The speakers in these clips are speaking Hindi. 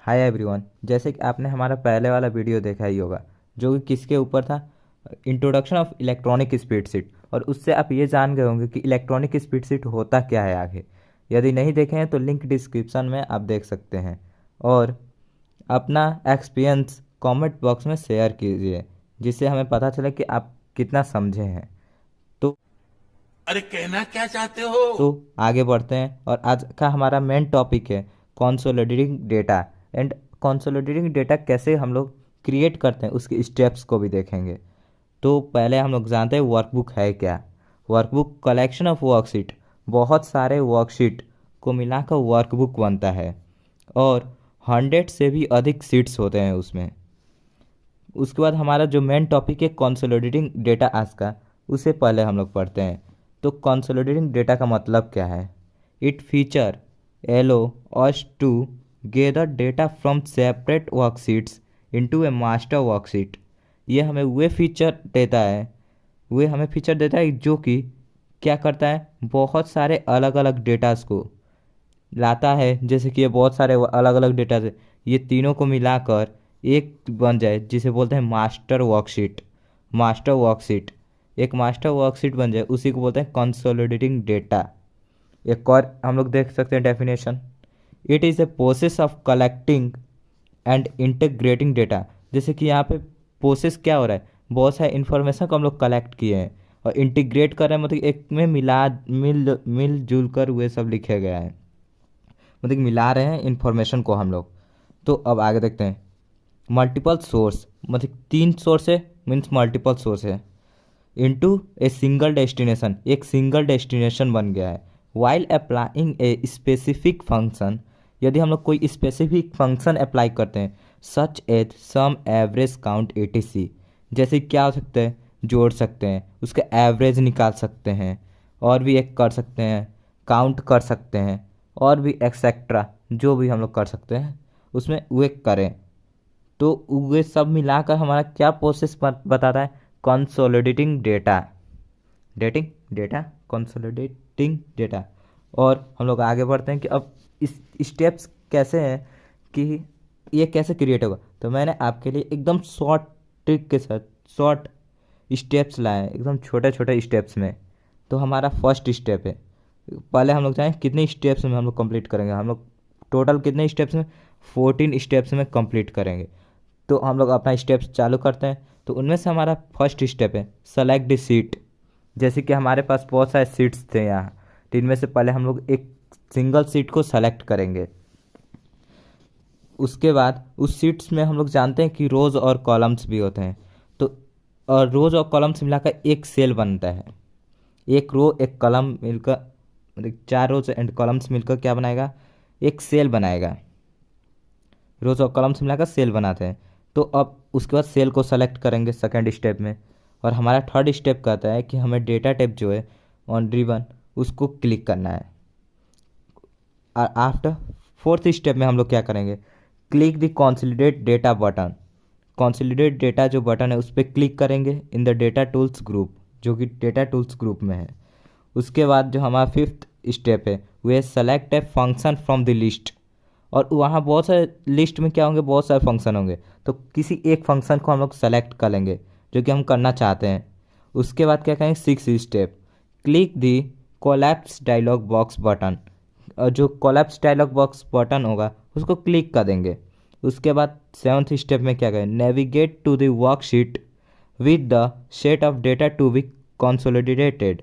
Hi everyone. जैसे कि आपने हमारा पहले वाला वीडियो देखा ही होगा जो कि किसके ऊपर था, इंट्रोडक्शन ऑफ इलेक्ट्रॉनिक स्प्रेडशीट। और उससे आप ये जान गए होंगे कि इलेक्ट्रॉनिक स्प्रेडशीट होता क्या है आगे। यदि नहीं देखे हैं तो लिंक डिस्क्रिप्शन में आप देख सकते हैं। और अपना एक्सपीरियंस कमेंट बॉक्स में शेयर कीजिए जिससे हमें पता चले कि आप कितना समझे हैं। तो अरे कहना क्या चाहते हो। तो आगे बढ़ते हैं और आज का हमारा मेन टॉपिक है consolidating data. And consolidating data कैसे हम लोग क्रिएट करते हैं उसके स्टेप्स को भी देखेंगे। तो पहले हम लोग जानते हैं वर्कबुक है क्या। वर्कबुक कलेक्शन ऑफ वर्कशीट, बहुत सारे वर्कशीट को मिलाकर वर्कबुक बनता है और 100 से भी अधिक सीट्स होते हैं उसमें। उसके बाद हमारा जो मेन टॉपिक है कंसोलिडेटिंग डेटा आज का, उसे पहले हम लोग पढ़ते हैं। तो कंसोलिडेटिंग डेटा का मतलब क्या है? It feature allow us to gather data from separate worksheets into a master worksheet. ये हमें वे फीचर देता है जो कि क्या करता है, बहुत सारे अलग अलग डेटास को लाता है। जैसे कि ये बहुत सारे अलग अलग डेटा से ये तीनों को मिलाकर एक बन जाए जिसे बोलते हैं मास्टर वर्कशीट। मास्टर वर्कशीट एक मास्टर वर्कशीट बन जाए उसी को बोलते हैं कंसोलिडेटिंग डेटा। एक और हम लोग देख सकते हैं definition. It is a process of collecting and integrating data. जैसे कि यहाँ पे प्रोसेस क्या हो रहा है, बहुत सारे इन्फॉर्मेशन को हम लोग कलेक्ट किए हैं और इंटीग्रेट कर रहे हैं, मतलब एक में मिल जुल कर वे सब लिखे गया है, मतलब मिला रहे हैं इन्फॉर्मेशन को हम लोग। तो अब आगे देखते हैं। मल्टीपल सोर्स, मतलब तीन सोर्स है, मीन्स मल्टीपल सोर्स है। इनटू ए सिंगल डेस्टिनेशन, एक सिंगल डेस्टिनेशन बन गया है। While applying a specific function, यदि हम लोग कोई स्पेसिफिक फंक्शन अप्लाई करते हैं, सच एज सम एवरेज काउंट etc। जैसे क्या हो सकते हैं, जोड़ सकते हैं, उसका एवरेज निकाल सकते हैं, और भी एक कर सकते हैं, काउंट कर सकते हैं, और भी एक्सेट्रा जो भी हम लोग कर सकते हैं उसमें वे करें। तो वे सब मिलाकर हमारा क्या प्रोसेस बताता है, consolidating data. Dating data consolidating data. और हम लोग आगे बढ़ते हैं कि अब इस स्टेप्स कैसे हैं कि ये कैसे क्रिएट होगा। तो मैंने आपके लिए एकदम शॉर्ट ट्रिक के साथ शॉर्ट स्टेप्स लाए हैं, एकदम छोटे छोटे स्टेप्स में। तो हमारा फर्स्ट स्टेप है, पहले हम लोग चाहें कितने स्टेप्स में हम लोग कंप्लीट करेंगे। हम लोग टोटल कितने स्टेप्स में, 14 स्टेप्स में कंप्लीट करेंगे। तो हम लोग अपना स्टेप्स चालू करते हैं। तो उनमें से हमारा फर्स्ट स्टेप है सेलेक्ट द सीट। जैसे कि हमारे पास बहुत सारे सीट्स थे यहाँ, तो इनमें से पहले हम लोग एक सिंगल सीट को सेलेक्ट करेंगे। उसके बाद उस सीट्स में हम लोग जानते हैं कि रोज़ और कॉलम्स भी होते हैं। तो और रोज़ और कॉलम्स मिलाकर एक सेल बनता है। एक रो एक कॉलम मिलकर, मतलब चार रोज एंड कॉलम्स मिलकर क्या बनाएगा, एक सेल बनाएगा। रोज और कॉलम्स मिलाकर सेल बनाते हैं। तो अब उसके बाद सेल को सेलेक्ट करेंगे सेकंड स्टेप में। और हमारा थर्ड स्टेप कहता है कि हमें डेटा टाइप जो है ऑन ड्रिवन उसको क्लिक करना है। और आफ्टर फोर्थ स्टेप में हम लोग क्या करेंगे, click the consolidate data button. Consolidate data जो बटन है उस पर क्लिक करेंगे in the data tools group, जो कि डेटा टूल्स ग्रुप में है। उसके बाद जो हमारा फिफ्थ स्टेप है वो है select a function from the list. और वहाँ बहुत सारे लिस्ट में क्या होंगे, बहुत सारे फंक्शन होंगे। तो किसी एक फंक्शन को हम लोग सेलेक्ट कर लेंगे जो कि हम करना चाहते हैं। उसके बाद क्या करेंगे, सिक्स स्टेप, क्लिक दी कोलैप्स डायलॉग बॉक्स बटन। और जो कोलैप्स डायलॉग बॉक्स बटन होगा उसको क्लिक कर देंगे। उसके बाद सेवन्थ स्टेप में क्या करें, navigate to the worksheet with the set of data to be consolidated.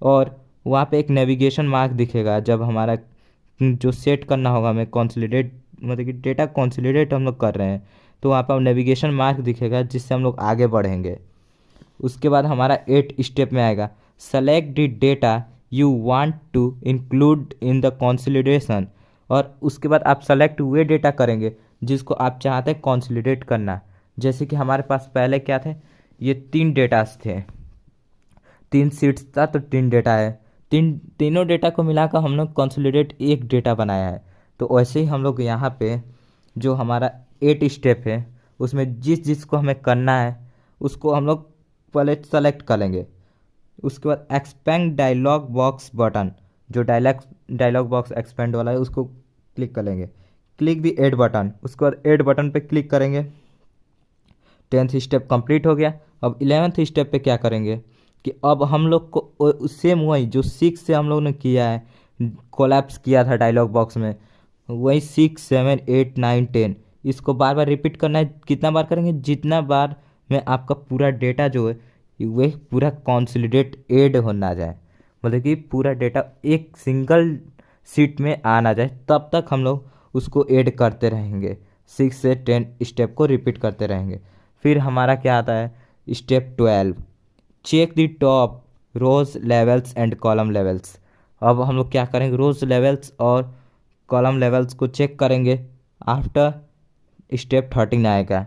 और वहाँ पे एक नेविगेशन मार्क दिखेगा जब हमारा जो सेट करना होगा हमें कंसोलिडेट, मतलब कि डेटा कंसोलिडेट हम लोग कर रहे हैं, तो वहाँ पर नेविगेशन मार्क दिखेगा जिससे हम लोग आगे बढ़ेंगे। उसके बाद हमारा एट स्टेप में आएगा, select the data you want to include in the consolidation. और उसके बाद आप सेलेक्ट हुए डेटा करेंगे जिसको आप चाहते हैं कंसोलिडेट करना। जैसे कि हमारे पास पहले क्या थे, ये तीन डेटास थे, तीन सीट्स था तो तीन डेटा है। तीनों डेटा को मिलाकर हम लोग कंसोलिडेट एक डेटा बनाया है। तो वैसे ही हम लोग यहाँ पे जो हमारा एट स्टेप है उसमें जिस जिसको हमें करना है उसको हम लोग पहले सेलेक्ट कर लेंगे। उसके बाद एक्सपेंड डायलॉग बॉक्स बटन, जो डायलॉग बॉक्स एक्सपेंड वाला है उसको क्लिक कर लेंगे। क्लिक दी ऐड बटन, उसके बाद ऐड बटन पे क्लिक करेंगे। 10th स्टेप कंप्लीट हो गया। अब 11th स्टेप पे क्या करेंगे कि अब हम लोग को सेम वही जो 6 से हम लोग ने किया है, कोलैप्स किया था डायलॉग बॉक्स में, वही 6 7 8 9 10 इसको बार बार रिपीट करना है। कितना बार करेंगे? जितना बार में आपका पूरा डेटा जो है वह पूरा कंसोलिडेट ऐड होना जाए, मतलब कि पूरा डेटा एक सिंगल सीट में आ ना जाए, तब तक हम लोग उसको ऐड करते रहेंगे। 6 से 10 स्टेप को रिपीट करते रहेंगे। फिर हमारा क्या आता है? Step 12, check the top rows labels and column labels. अब हम लोग क्या करेंगे? रोज लेवल्स और कॉलम लेवल्स को चेक करेंगे। आफ्टर स्टेप 13 आएगा,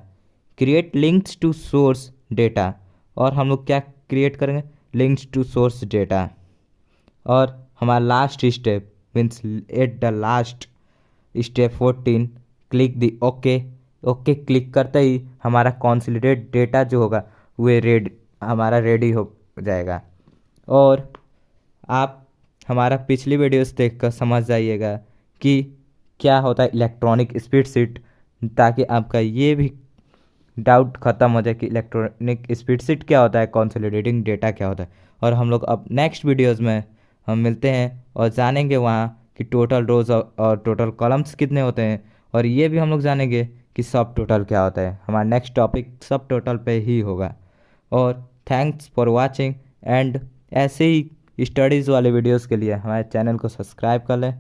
create links to source data, और हम लोग क्या क्रिएट करेंगे? Links to source data. और हमारा last step means at the last step 14, click the okay. Okay click करते ही हमारा कंसोलिडेट डेटा जो होगा वो हमारा रेडी हो जाएगा। और आप हमारा पिछली वीडियोस देखकर समझ जाइएगा कि क्या होता है इलेक्ट्रॉनिक स्प्रेडशीट, ताकि आपका ये भी डाउट ख़त्म हो जाए कि इलेक्ट्रॉनिक स्प्रेडशीट क्या होता है, कंसोलिडेटिंग डेटा क्या होता है। और हम लोग अब नेक्स्ट वीडियोस में हम मिलते हैं और जानेंगे वहाँ कि टोटल रोज और टोटल कॉलम्स कितने होते हैं, और ये भी हम लोग जानेंगे कि सब टोटल क्या होता है। हमारा नेक्स्ट टॉपिक सब टोटल पे ही होगा। और थैंक्स फॉर वाचिंग, एंड ऐसे ही स्टडीज़ वाले वीडियोस के लिए हमारे चैनल को सब्सक्राइब कर लें।